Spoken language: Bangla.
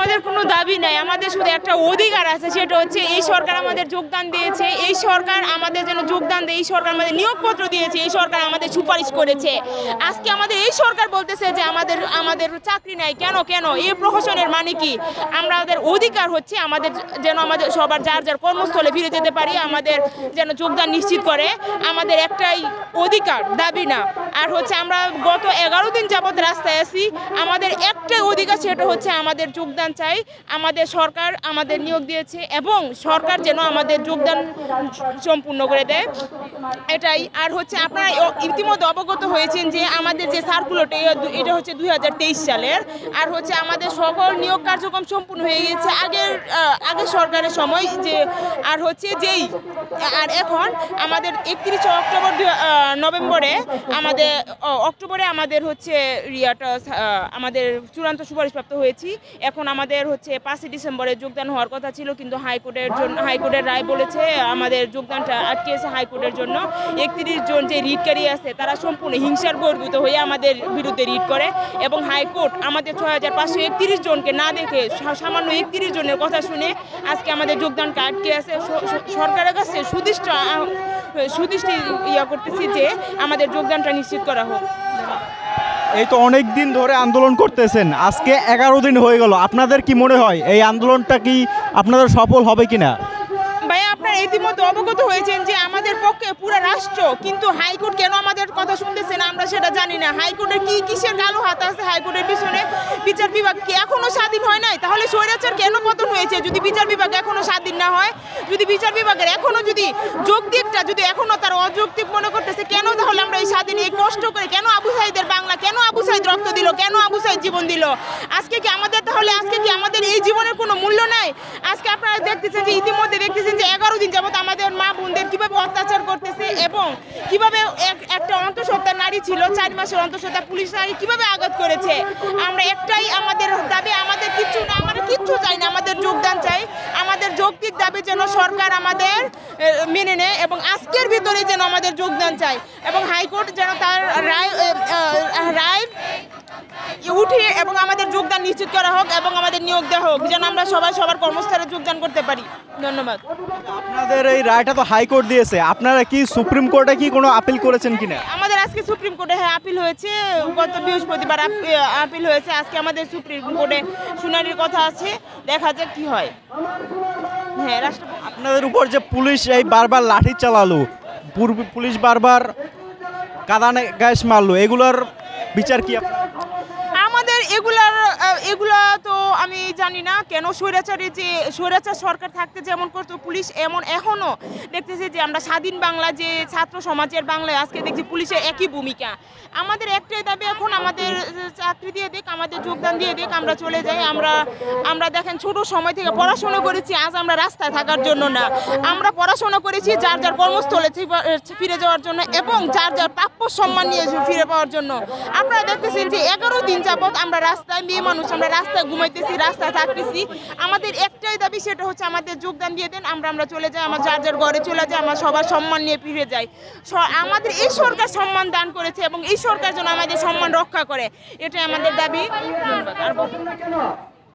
আমাদের কোনো দাবি নাই, আমাদের শুধু একটা অধিকার আছে, সেটা হচ্ছে এই সরকার আমাদের যোগদান দিয়েছে, এই সরকার আমাদের যেন যোগদান দেয়, এই সরকার আমাদের নিয়োগপত্র দিয়েছে, এই সরকার আমাদের সুপারিশ করেছে। আজকে আমাদের এই সরকার বলতেছে যে আমাদের চাকরি নাই। কেন এই প্রহসনের মানে কি? আমাদের অধিকার হচ্ছে আমাদের যেন আমাদের সবার যার যার কর্মস্থলে ফিরে যেতে পারি, আমাদের যেন যোগদান নিশ্চিত করে, আমাদের একটাই অধিকার, দাবি না। আর হচ্ছে আমরা গত 11 দিন যাবৎ রাস্তায় আছি, আমাদের একটাই অধিকার, সেটা হচ্ছে আমাদের যোগদান চাই। আমাদের সরকার আমাদের নিয়োগ দিয়েছে এবং সরকার যেন আমাদের যোগদান সম্পূর্ণ করে দেয়, এটাই। আর হচ্ছে আপনারা ইতিমধ্যে অবগত হয়েছেন যে আমাদের যে সার্কুলারটা এটা হচ্ছে 2023 সালের। আর হচ্ছে আমাদের সকল নিয়োগ কার্যক্রম সম্পূর্ণ হয়ে গেছে আগের সরকারের সময় যে। আর হচ্ছে আর এখন আমাদের 31 নভেম্বরে অক্টোবরে আমাদের হচ্ছে আমাদের চূড়ান্ত সুপারিশপ্রাপ্ত হয়েছি। এখন আমাদের হচ্ছে 5 ডিসেম্বরে যোগদান হওয়ার কথা ছিল, কিন্তু হাইকোর্টের রায় বলেছে আমাদের যোগদানটা আটকেছে হাইকোর্টের জন্য। 31 জন যে রিটকারী আছে তারা সম্পূর্ণ হিংসার বহির্ভূত হয়ে আমাদের বিরুদ্ধে রিট করে এবং হাইকোর্ট আমাদের 6531 জনকে না দেখে সামান্য 31 জনের কথা শুনে আজকে আমাদের যোগদানটা আটকে আছে। সরকারের কাছে সুদৃষ্টি করতেছি যে আমাদের যোগদানটা নিশ্চিত করা হোক। এই তো অনেক দিন ধরে আন্দোলন করতেছেন, আজকে 11 দিন হয়ে গেল। আপনাদের কি মনে হয় এই আন্দোলনটা কি আপনাদের সফল হবে কিনা? ভাইয়া, আপনারা ইতিমধ্যে অবগত হয়েছেন যে আমাদের পক্ষে পুরো রাষ্ট্র, কিন্তু হাইকোর্ট কেন আমাদের কথা শুনতেছে না আমরা সেটা জানি না। হাইকোর্টের কিসের কালো হাত আছে হাইকোর্টের পিছনে? বিচার বিভাগ কি এখনো স্বাধীন হয় নাই? তাহলে স্বৈরাচার কেন পতন হয়েছে? যদি বিচার বিভাগ এখনো স্বাধীন না হয়, যদি বিচার বিভাগের এখনো যদি যৌক্তিকটা যদি এখনো তার অযৌক্তিক মনে করতেছে, কেন তাহলে আমরা এই স্বাধীন এই কষ্ট করে কেন আবু সাঈদের বাংলা, কেন আবু সাঈদ রক্ত দিল, কেন আবু সাঈদ জীবন দিল? আজকে কি আমাদের এই জীবনের কোনো মূল্য নাই? আজকে আপনারা দেখতেছেন যে ইতিমধ্যে দেখতেছেন যে 11 দিন যাবত আমাদের মা বোনদের কিভাবে অত্যাচার করতেছে এবং কিভাবে একটা অন্তঃসত্ত্বা নারী ছিল, 4 মাসের অন্তঃসত্ত্বা পুলিশ নারী কিভাবে আঘাত করেছে। আমরা একটাই আমাদের দাবি, আমাদের কিচ্ছু চাই না, আমাদের যোগদান চাই। আমাদের যৌক্তিক দাবি যেন সরকার আমাদের মেনে নেয় এবং আজকের ভিতরে যেন আমাদের যোগদান চাই এবং হাইকোর্ট যেন তার রায় উঠিয়ে এবং আমাদের যোগদান নিশ্চিত করা হোক এবং আমাদের নিয়োগ দেওয়া হোক, যেন আমরা সবার কর্মস্থলে যোগদান করতে পারি। ধন্যবাদ। আপনাদের এই রায়টা তো হাইকোর্ট দিয়েছে, আপনারা কি সুপ্রিম কোর্টে কি কোনো আপিল করেছেন কিনা? আমাদের আজকে সুপ্রিম কোর্টে আপিল হয়েছে, গত বৃহস্পতিবার আপিল হয়েছে। আজকে আমাদের সুপ্রিম কোর্টে শুনানির কথা আছে, দেখা যাক কি হয়। হ্যাঁ, আপনাদের উপর যে পুলিশ এই বারবার লাঠি চালালো, পুলিশ বারবার কাদা গ্যাস মারলো, এগুলোর বিচার কি? আমাদের এগুলা তো আমি জানি না কেন স্বৈরাচার সরকার থাকতে যেমন করতো পুলিশ, এমন এখনও দেখতেছি যে আমরা স্বাধীন বাংলা যে ছাত্র সমাজের বাংলায় আজকে দেখছি পুলিশের একই ভূমিকা। আমাদের একটাই দাবি, এখন আমাদের চাকরি দিয়ে দিক, আমাদের যোগদান দিয়ে দিক, আমরা চলে যাই। আমরা দেখেন ছোট সময় থেকে পড়াশোনা করেছি, আজ আমরা রাস্তায় থাকার জন্য না, আমরা পড়াশোনা করেছি যার যার কর্মস্থলে ফিরে যাওয়ার জন্য এবং যার যার প্রাপ্য সম্মান নিয়ে ফিরে পাওয়ার জন্য। আপনারা দেখতেছেন যে 11 দিন যাবৎ আমরা রাস্তায়, মেয়ে মানুষ আমরা রাস্তায় ঘুমাইতেছি, রাস্তায় থাকতেছি। আমাদের একটাই দাবি, সেটা হচ্ছে আমাদের যোগদান দিয়ে দেন, আমরা চলে যাই, আমার যার যার ঘরে চলে যাই, আমরা সবার সম্মান নিয়ে ফিরে যাই। আমাদের এই সরকার সম্মান দান করেছে এবং এই সরকার যেন আমাদের সম্মান রক্ষা করে, এটাই আমাদের দাবি। ধন্যবাদ।